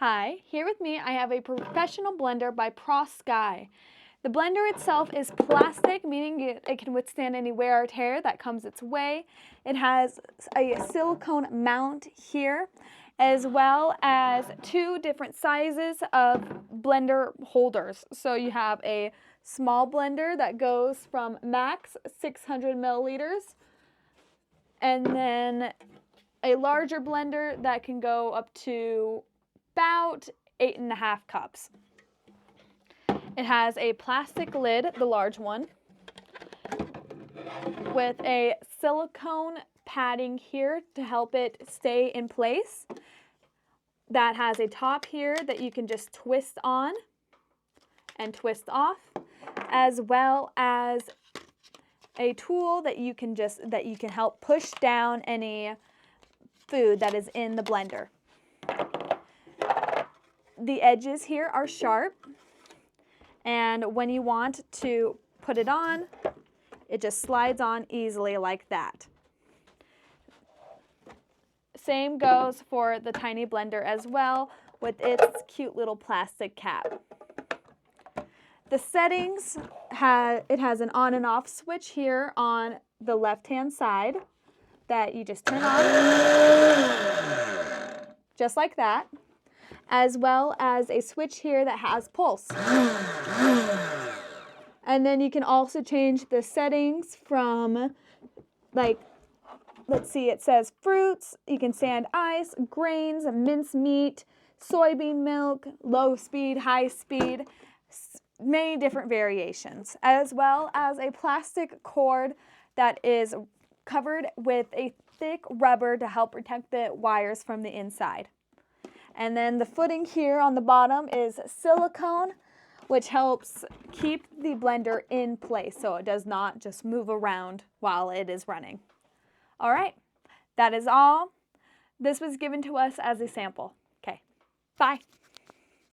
Hi, here with me I have a professional blender by Prasky. The blender itself is plastic, meaning it can withstand any wear or tear that comes its way. It has a silicone mount here, as well as two different sizes of blender holders. So you have a small blender that goes from max 600 milliliters, and then a larger blender that can go up to about 8.5 cups. It has a plastic lid, the large one, with a silicone padding here to help it stay in place. That has a top here that you can just twist on and twist off, as well as a tool that you can help push down any food that is in the blender. The edges here are sharp, and when you want to put it on, it just slides on easily like that. Same goes for the tiny blender as well, with its cute little plastic cap. The settings, it has an on and off switch here on the left-hand side that you just turn on, just like that, as well as a switch here that has pulse. And then you can also change the settings from, like, let's see, it says fruits, you can sand ice, grains, minced meat, soybean milk, low speed, high speed, many different variations, as well as a plastic cord that is covered with a thick rubber to help protect the wires from the inside. And then the footing here on the bottom is silicone, which helps keep the blender in place so it does not just move around while it is running. All right, that is all. This was given to us as a sample. Okay, bye.